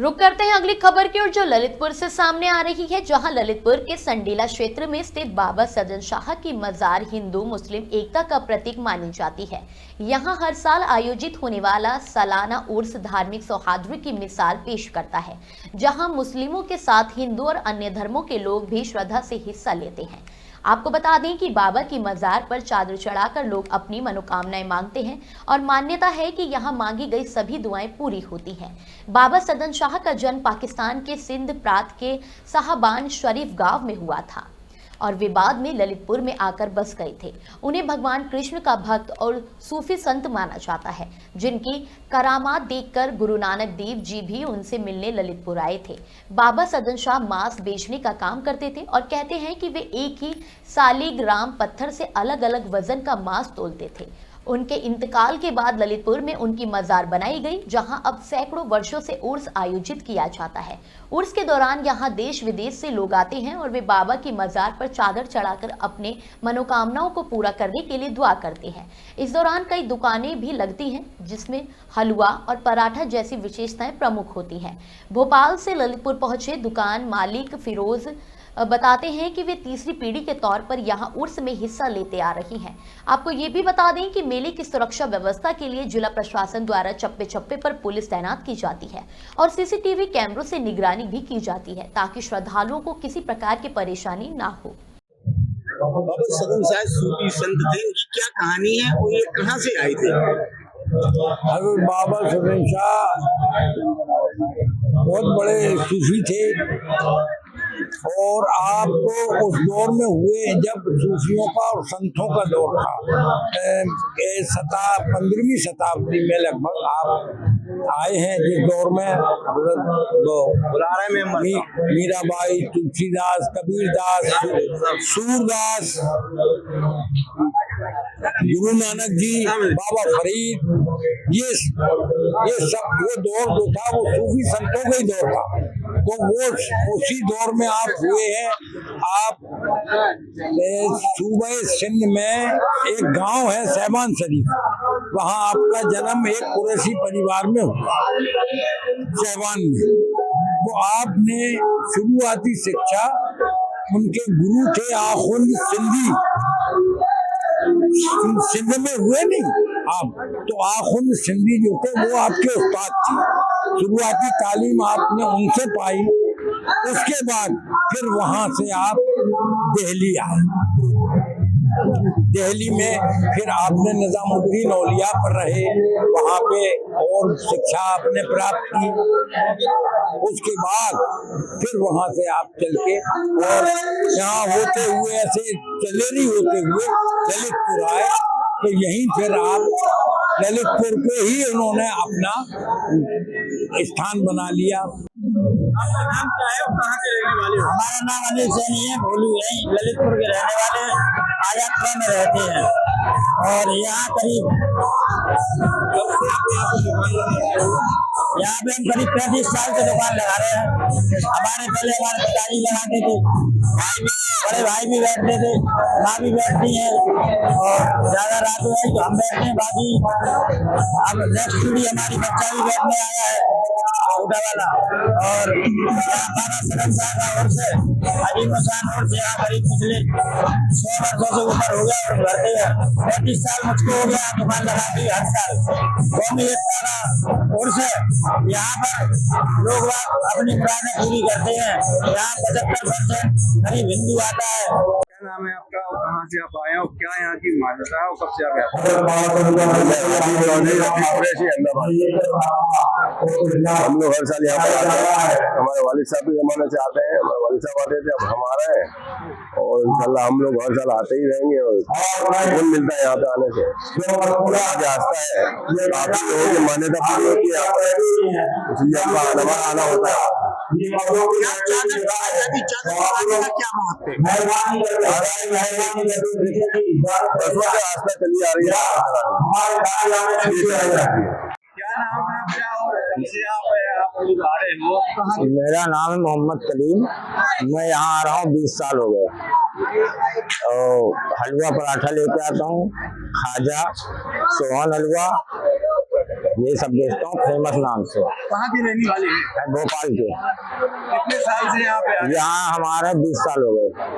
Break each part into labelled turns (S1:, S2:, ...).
S1: रुक करते हैं अगली खबर की ओर, जो ललितपुर से सामने आ रही है, जहां ललितपुर के संडीला क्षेत्र में स्थित बाबा सदन शाह की मजार हिंदू मुस्लिम एकता का प्रतीक मानी जाती है। यहां हर साल आयोजित होने वाला सालाना उर्स धार्मिक सौहार्द की मिसाल पेश करता है, जहां मुस्लिमों के साथ हिंदू और अन्य धर्मों के लोग भी श्रद्धा से हिस्सा लेते हैं। आपको बता दें कि बाबा की मजार पर चादर चढ़ाकर लोग अपनी मनोकामनाएं मांगते हैं और मान्यता है कि यहां मांगी गई सभी दुआएं पूरी होती हैं। बाबा सदन शाह का जन्म पाकिस्तान के सिंध प्रांत के साहबान शरीफ गांव में हुआ था और वे बाद में ललितपुर में आकर बस गए थे। उन्हें भगवान कृष्ण का भक्त और सूफी संत माना जाता है, जिनकी करामात देखकर गुरु नानक देव जी भी उनसे मिलने ललितपुर आए थे। बाबा सदन शाह मांस बेचने का काम करते थे और कहते हैं कि वे एक ही सालिग्राम पत्थर से अलग अलग वजन का मांस तोलते थे। उनके इंतकाल के बाद ललितपुर में उनकी मजार बनाई गई, जहां अब सैकड़ों वर्षों से उर्स आयोजित किया जाता है। उर्स के दौरान यहां देश विदेश से लोग आते हैं और वे बाबा की मजार पर चादर चढ़ाकर अपने मनोकामनाओं को पूरा करने के लिए दुआ करते हैं। इस दौरान कई दुकानें भी लगती हैं, जिसमें हलवा और पराठा जैसी विशेषताएं प्रमुख होती हैं। भोपाल से ललितपुर पहुंचे दुकान मालिक फिरोज बताते हैं कि वे तीसरी पीढ़ी के तौर पर यहां उर्स में हिस्सा लेते आ रही हैं। आपको ये भी बता दें कि मेले की सुरक्षा व्यवस्था के लिए जिला प्रशासन द्वारा चप्पे चप्पे पर पुलिस तैनात की जाती है और सीसीटीवी कैमरों से निगरानी भी की जाती है, ताकि श्रद्धालुओं को किसी प्रकार की परेशानी ना हो।
S2: बाबा सदन शाह सूफी संत थे, इनकी क्या कहानी है और ये कहाँ से आए थे?
S3: हजरत बाबा सदन शाह बहुत बड़े सूफी थे और आपको उस दौर में हुए जब सूफियों का और संतों का दौर था। 15वीं शताब्दी में लगभग आप आए हैं, जिस दौर में मीराबाई, तुलसीदास, कबीरदास, सूरदास, गुरु नानक जी, बाबा फरीद, ये सब वो दौर जो था वो सूफी संतों का ही दौर था। तो वो उसी दौर में आप हुए हैं। आप सूबे सिंध में एक गांव है सहबान शरीफ, वहाँ आपका जन्म एक कुरैशी परिवार में हुआ सहबान में। तो आपने शुरुआती शिक्षा, उनके गुरु थे आखुंद सिंधी, सिंध में हुए नहीं आप, तो आखुंद सिंधी जो थे वो आपके उस्ताद थे। शुरुआती तालीम आपने उनसे पाई, उसके बाद फिर वहां से आप दिल्ली आए। दिल्ली में फिर आपने निजामुद्दीन औलिया पर रहे, वहाँ पे और शिक्षा आपने प्राप्त की। उसके बाद फिर वहाँ से आप चल के और यहाँ होते हुए ऐसे चलेरी होते हुए ललितपुर आए। तो यहीं फिर आप ललितपुर को ही उन्होंने अपना स्थान बना लिया।
S2: आपका नाम क्या है और कहाँ के रहने वाले हो?
S4: हमारा नाम अनिल सैनी है, भोलू है, ललितपुर के रहने वाले आजादपुरा में रहते हैं और यहाँ करीब यहाँ पे हम करीब 35 साल से दुकान लगा रहे हैं। हमारे पहले हमारे पिताजी लगाते थे, बड़े भाई भी बैठते थे, माँ भी बैठती है और ज्यादा रात हुआ तो हम बैठते हैं। बाकी अब नेक्स्ट पीढ़ी हमारी बच्चा भी बैठने आया है छोटा वाला। और बाबा सदन शाह का उर्स है, अजीम शान उर्स यहाँ करीब पिछले 100 वर्षों से ऊपर हो गया और भरते हैं। 35 साल मुझको हो गया दुकान लगाती हर साल। कौमी एकता का उर्स है, यहाँ पर लोग अपनी मुरादें पूरी करते हैं। यहाँ 75% करीब हिंदू आता है।
S2: क्या नाम है आपका और कहाँ से आप आए हो? क्या यहाँ की मान्यता है और कब से आप आए?
S5: हम लोग हर साल यहाँ पर आते हैं। हमारे वालिद साहब के जमाने से आते हैं, हमारे वालिद साहब आते थे, अब हम आ रहे हैं और इंशाल्लाह हम लोग हर साल आते ही रहेंगे और फूल मिलता है यहाँ पे आने से। आस्था है, काफी लोगों की मान्यता पूरी होती है, इसलिए हमारा आना होता है।
S2: क्या महत्व है?
S5: आस्था चली आ रही है।
S2: क्या नाम है आपका और कब से आप लोग आ रहे हो? कहाँ?
S4: मेरा नाम है मोहम्मद कलीम, मैं यहाँ आ रहा हूँ 20 साल हो गए और हलवा पराठा लेके आता हूँ, खाजा, सोहन हलवा,
S3: ये सब बेचता हूँ फेमस नाम से।
S2: कहाँ के रहने वाले हैं?
S3: भोपाल के।
S2: कितने साल से यहाँ पे आ रहे
S3: यहाँ हमारे 20 साल हो गए।
S2: हैं?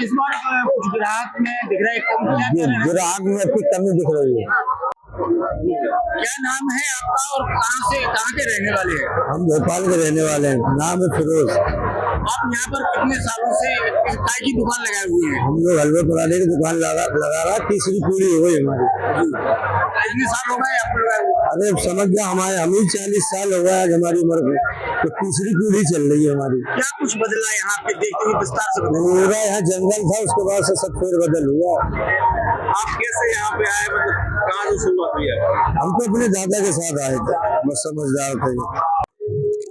S2: इस बार कुछ ग्राहक में दिख रहा है कम, क्या कह रहे हैं?
S3: ग्राहक में कुछ कमी दिख रही है।
S2: क्या नाम है आपका और कहाँ के रहने वाले हैं?
S3: हम भोपाल के रहने वाले हैं, नाम है फिरोज।
S2: आप यहाँ पर कितने सालों से चाय की दुकान लगाए हुए हैं?
S3: हम लोग हलवा पुराने की दुकान लगा रहा, तीसरी पीढ़ी हो गई हमारी।
S2: कितने साल हो गए आपको लगाए हुए?
S3: अरे समझ गया, हमारे हम ही 40 साल हो गया आज हमारी उम्र में, तो तीसरी पीढ़ी चल रही है हमारी।
S2: क्या कुछ बदला यहाँ पे देखते हुए विस्तार से बताइए।
S3: पूरा यहाँ जंगल था, उसके बाद से सब फेर बदल हुआ।
S2: आप कैसे यहाँ पे आए, मतलब कहाँ से शुरुआत हुई है?
S3: हम तो अपने दादा के साथ आए थे, बस समझदार थे।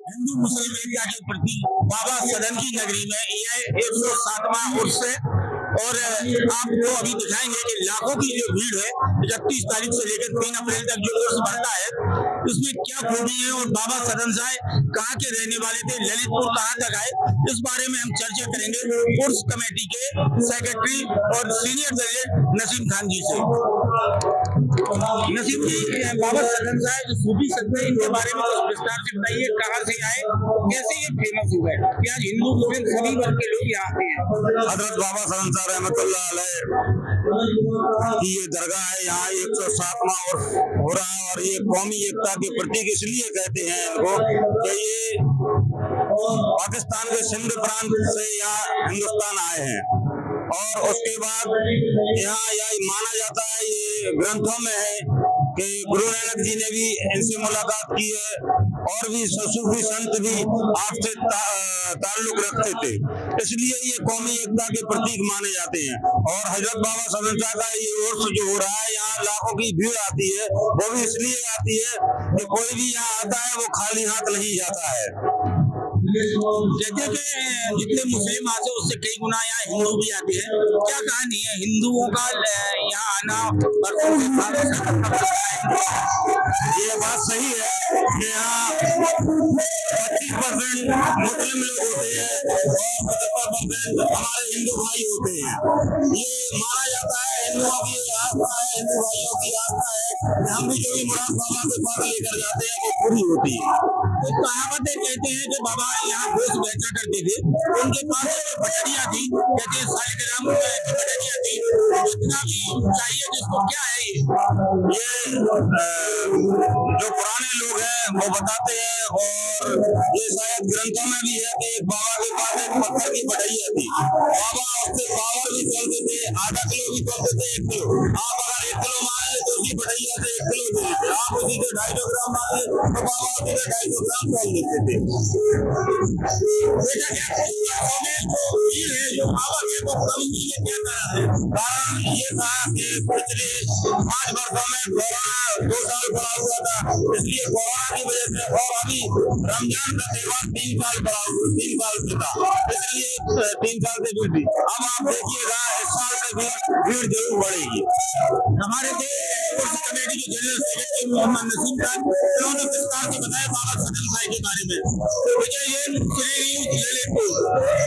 S2: हिंदू मुस्लिम एकता के प्रति बाबा सदन की नगरी में यह 107वां उर्स है और आपको अभी दिखाएंगे कि लाखों की जो भीड़ है 31 तारीख से लेकर 3 अप्रैल तक जो उर्स बढ़ता है उसमें क्या खूबी है और बाबा सदन साहब कहाँ के रहने वाले थे, ललितपुर कहाँ तक आए, इस बारे में हम चर्चा करेंगे उर्स कमेटी के सेक्रेटरी और सीनियर जज नसीम खान जी से। नसीम जी, बाबा सदन साहब जो सूफी संत है इनके बारे में विस्तार से बताइए, कहाँ से आए, कैसे ये फेमस हो गए कि आज हिंदू मुस्लिम सभी वर्ग के लोग यहाँ आते हैं?
S5: हजरत बाबा सदन साहब रहमतुल्लाह अलैह की ये दरगाह है, यहाँ 107वां उर्स हो रहा है और ये कौमी एकता के प्रतीक इसलिए कहते हैं इनको कि ये पाकिस्तान के सिंध प्रांत से यहाँ हिंदुस्तान आए हैं और उसके बाद यहाँ यह माना जाता है, ये ग्रंथों में है कि गुरु नानक जी ने भी इनसे मुलाकात की है और भी सूफी संत भी आपसे ताल्लुक रखते थे, इसलिए ये कौमी एकता के प्रतीक माने जाते हैं। और हजरत बाबा सदन साहब का ये उर्स जो हो रहा है, यहाँ लाखों की भीड़ आती है, वो भी इसलिए आती है कि कोई भी यहाँ आता है वो खाली हाथ नहीं जाता है।
S2: कहते कि जितने मुस्लिम आते हैं उससे कई गुना यहाँ हिंदू भी आते हैं, क्या कहानी है हिंदुओं का यहाँ आना?
S5: ये बात सही है कि यहाँ 25% मुस्लिम लोग होते हैं और 75% हमारे हिंदू भाई होते हैं। ये माना जाता है, हिंदुओं की आस्था है, हिंदू भाइयों की आस्था है कि हम भी जो भी मुराद बाबा के पास लेकर जाते हैं वो पूरी होती है।
S2: तो कहावतें कहते हैं कि बाबा यहाँ गोश्त बेचा करते थे, उनके पास एक बटरिया थी, कहते हैं 1.5 ग्राम की बटरिया थी, इतना भी चाहिए जिसको, क्या है
S5: ये जो पुराने लोग हैं वो बताते हैं और ये शायद ग्रंथों में भी है कि एक बाबा के पास एक पत्थर की बटरिया थी, बाबा उससे पावर भी चलते थे, आधा किलो भी चलते थे, 1 किलो। आप अगर 1 किलो मान ले तो उसी बटरिया से 1 किलो दे देते, आप उसी से 250 ग्राम मान ले तो बाबा उसी से 250 ग्राम तोल देते थे। कारण ये था कि पिछले 5 वर्षों में कोरोना 2 साल पड़ा हुआ था, इसलिए कोरोना की वजह से और अभी रमजान का त्योहार 3 साल पड़ा हुआ, 3 साल से था, इसलिए 3 साल से भीड़ थी। अब आप देखिएगा इस साल से भी भीड़ जरूर बढ़ेगी।
S2: हमारे उर्स कमेटी के जनरल सेक्रेटरी मोहम्मद नसीम खान, उन्होंने विस्तार से बताया बाबा सदन साहब के बारे में। तो विजय जैन, श्री न्यूज़, ललितपुर।